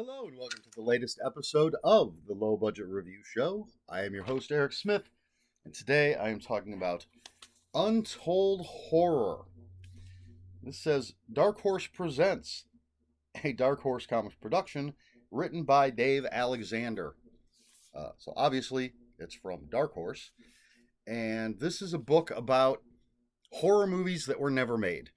Hello, and welcome to the latest episode of the Low Budget Review Show. I am your host, Eric Smith, and today I am talking about Untold Horror. This says Dark Horse Presents, a Dark Horse Comics production written by Dave Alexander. So obviously, it's from Dark Horse, and this is a book about horror movies that were never made.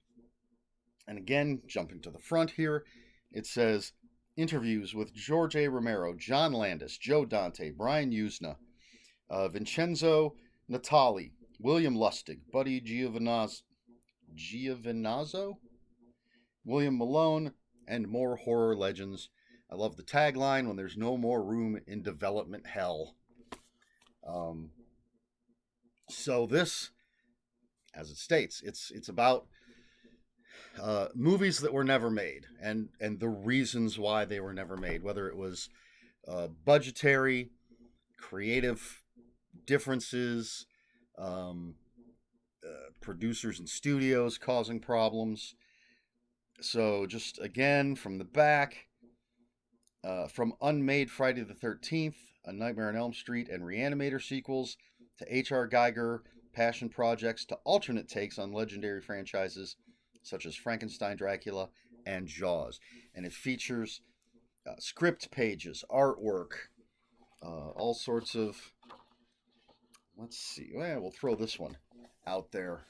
And again, jumping to the front here, it says interviews with George A. Romero, John Landis, Joe Dante, Brian Usna, Vincenzo Natali, William Lustig, Buddy Giovinazzo, William Malone, and more horror legends. I love the tagline, when there's no more room in development hell. So this, as it states, it's about movies that were never made and the reasons why they were never made, whether it was budgetary, creative differences, producers and studios causing problems. So just again from the back, from Unmade Friday the 13th, A Nightmare on Elm Street, and Reanimator sequels, to H.R. Giger passion projects, to alternate takes on legendary franchises such as Frankenstein, Dracula, and Jaws. And it features script pages, artwork, all sorts of... Let's see. Well, we'll throw this one out there.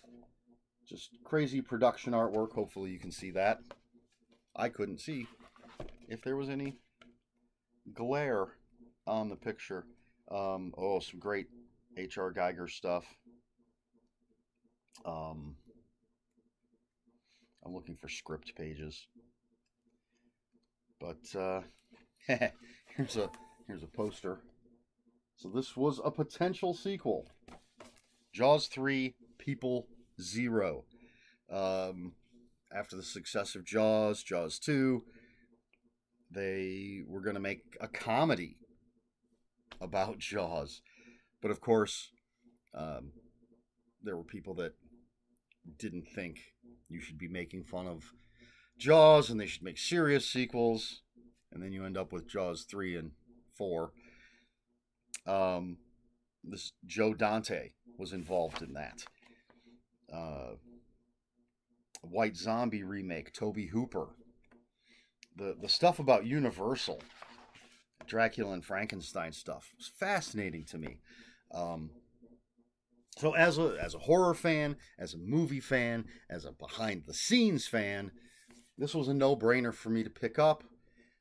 Just crazy production artwork. Hopefully you can see that. I couldn't see if there was any glare on the picture. Some great H.R. Giger stuff. I'm looking for script pages, but here's a poster. So this was a potential sequel. Jaws 3, People 0. After the success of Jaws 2, they were going to make a comedy about Jaws. But of course, there were people that didn't think you should be making fun of Jaws and they should make serious sequels, and then you end up with Jaws 3 and 4. This Joe Dante was involved in that. White Zombie remake, Tobe Hooper. The stuff about Universal, Dracula and Frankenstein stuff was fascinating to me. So as a horror fan, as a movie fan, as a behind-the-scenes fan, this was a no-brainer for me to pick up.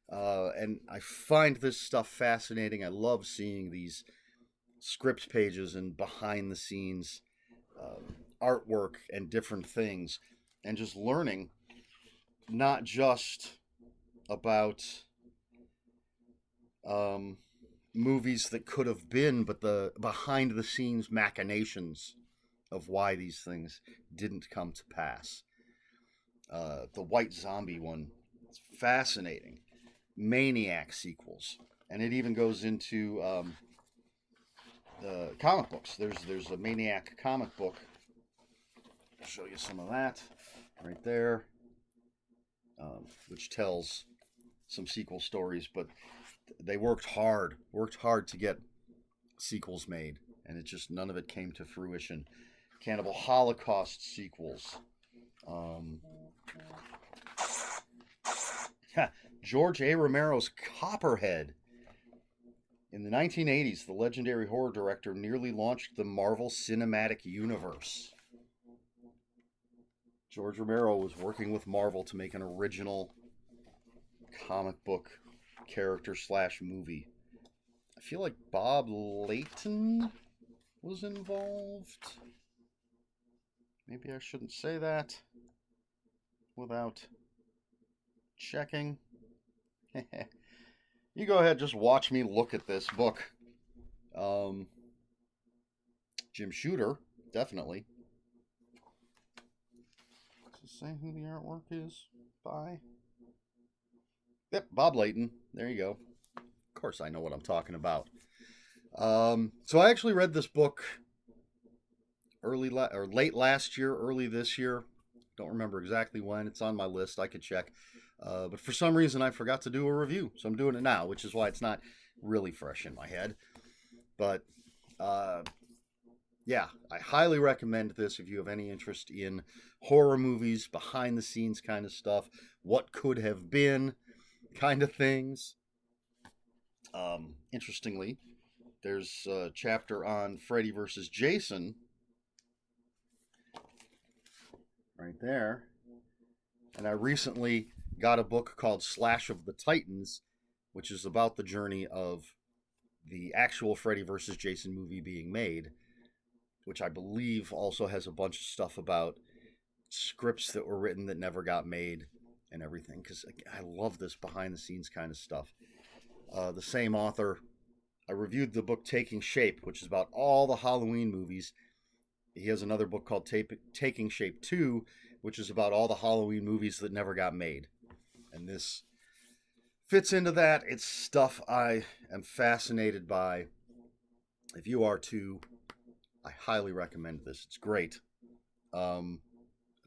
And I find this stuff fascinating. I love seeing these script pages and behind-the-scenes artwork and different things. And just learning not just about movies that could have been, but the behind the scenes machinations of why these things didn't come to pass. The White Zombie one, it's fascinating. Maniac sequels, and it even goes into the comic books. There's a Maniac comic book. I'll show you some of that right there, which tells some sequel stories, but they worked hard to get sequels made, and it just, none of it came to fruition. Cannibal Holocaust sequels. George A. Romero's Copperhead. In the 1980s, the legendary horror director nearly launched the Marvel Cinematic Universe. George Romero was working with Marvel to make an original comic book character / movie. I feel like Bob Layton was involved. Maybe I shouldn't say that without checking. You go ahead, just watch me look at this book. Jim Shooter, definitely. Does it say who the artwork is by? Yep, Bob Layton. There you go. Of course I know what I'm talking about. So I actually read this book late last year, early this year. Don't remember exactly when. It's on my list. I could check. But for some reason, I forgot to do a review, so I'm doing it now, which is why it's not really fresh in my head. But uh, yeah, I highly recommend this if you have any interest in horror movies, behind the scenes kind of stuff, what could have been kind of things. Interestingly, there's a chapter on Freddy versus Jason right there. And I recently got a book called Slash of the Titans, which is about the journey of the actual Freddy versus Jason movie being made, which I believe also has a bunch of stuff about scripts that were written that never got made and everything, because I love this behind the scenes kind of stuff. The same author, I reviewed the book Taking Shape, which is about all the Halloween movies. He has another book called Taking Shape 2, which is about all the Halloween movies that never got made. And this fits into that. It's stuff I am fascinated by. If you are too, I highly recommend this. It's great. And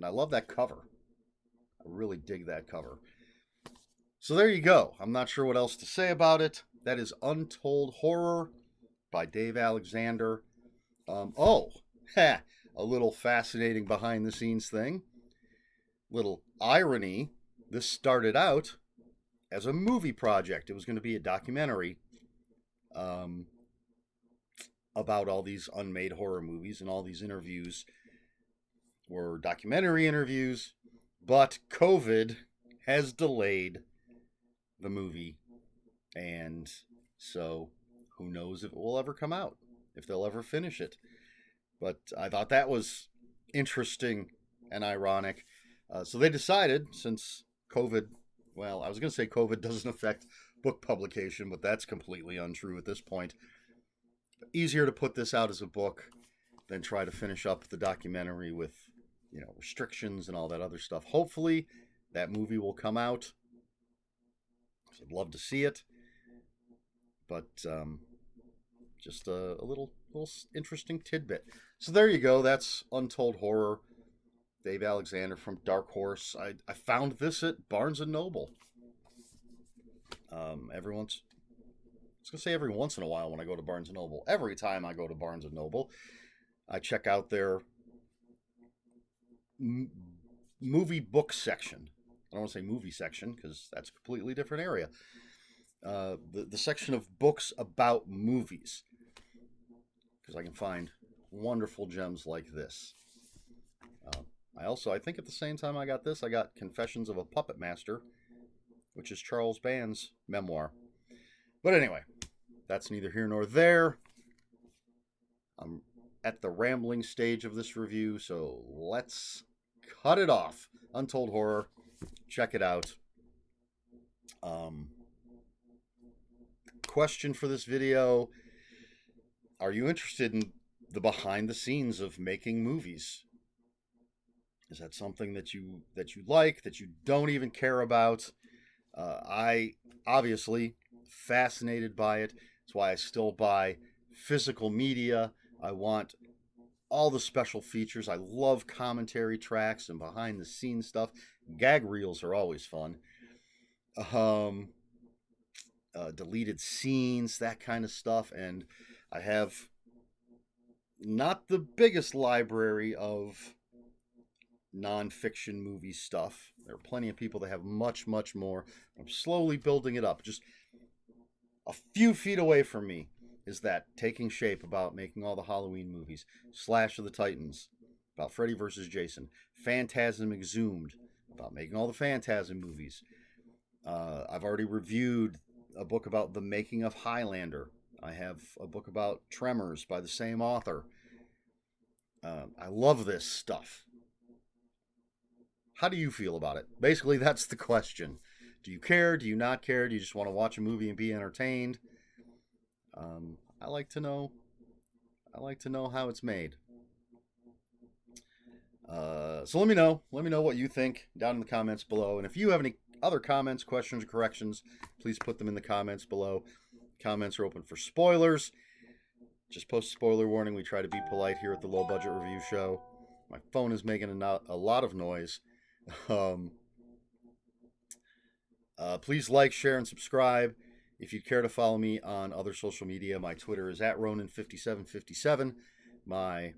I love that cover. I really dig that cover. So there you go. I'm not sure what else to say about it. That is Untold Horror by Dave Alexander. A little fascinating behind the scenes thing. Little irony. This started out as a movie project. It was going to be a documentary about all these unmade horror movies, and all these interviews were documentary interviews, but COVID has delayed the movie, and so who knows if it will ever come out, if they'll ever finish it. But I thought that was interesting and ironic. So they decided, since COVID, well, I was going to say COVID doesn't affect book publication, but that's completely untrue at this point. Easier to put this out as a book than try to finish up the documentary with, restrictions and all that other stuff. Hopefully that movie will come out. I'd love to see it. But just a little interesting tidbit. So there you go. That's Untold Horror. Dave Alexander from Dark Horse. I found this at Barnes & Noble. Every once in a while when I go to Barnes & Noble. Every time I go to Barnes & Noble, I check out their movie book section. I don't want to say movie section because that's a completely different area. The section of books about movies, because I can find wonderful gems like this. I think at the same time I got this, I got Confessions of a Puppet Master, which is Charles Band's memoir. But anyway, that's neither here nor there. I'm at the rambling stage of this review, so let's cut it off. Untold Horror, check it out. Question for this video: are you interested in the behind the scenes of making movies? Is that something that you like, that you don't even care about? I obviously fascinated by it. That's why I still buy physical media. I want all the special features. I love commentary tracks and behind the scenes stuff. Gag reels are always fun. Deleted scenes, that kind of stuff. And I have not the biggest library of nonfiction movie stuff. There are plenty of people that have much, much more. I'm slowly building it up. Just a few feet away from me is that Taking Shape, about making all the Halloween movies. Slash of the Titans, about Freddy versus Jason. Phantasm Exhumed, about making all the Phantasm movies. I've already reviewed a book about the making of Highlander. I have a book about Tremors by the same author. I love this stuff. How do you feel about it? Basically, that's the question. Do you care? Do you not care? Do you just want to watch a movie and be entertained? I like to know. I like to know how it's made. So let me know. Let me know what you think down in the comments below. And if you have any other comments, questions, or corrections, please put them in the comments below. Comments are open for spoilers. Just post a spoiler warning. We try to be polite here at the Low Budget Review Show. My phone is making a lot of noise. Please like, share, and subscribe. If you'd care to follow me on other social media, my Twitter is at Ronan5757. My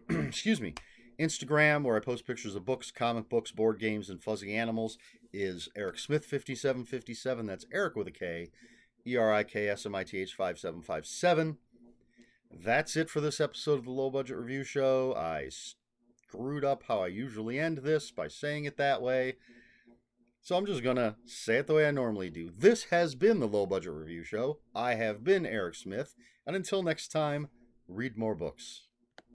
excuse me, Instagram, where I post pictures of books, comic books, board games, and fuzzy animals, is Eric Smith 5757. That's Eric with a K, ERIKSMITH 5757. That's it for this episode of the Low Budget Review Show. I screwed up how I usually end this by saying it that way. So I'm just going to say it the way I normally do. This has been the Low Budget Review Show. I have been Eric Smith. And until next time, read more books.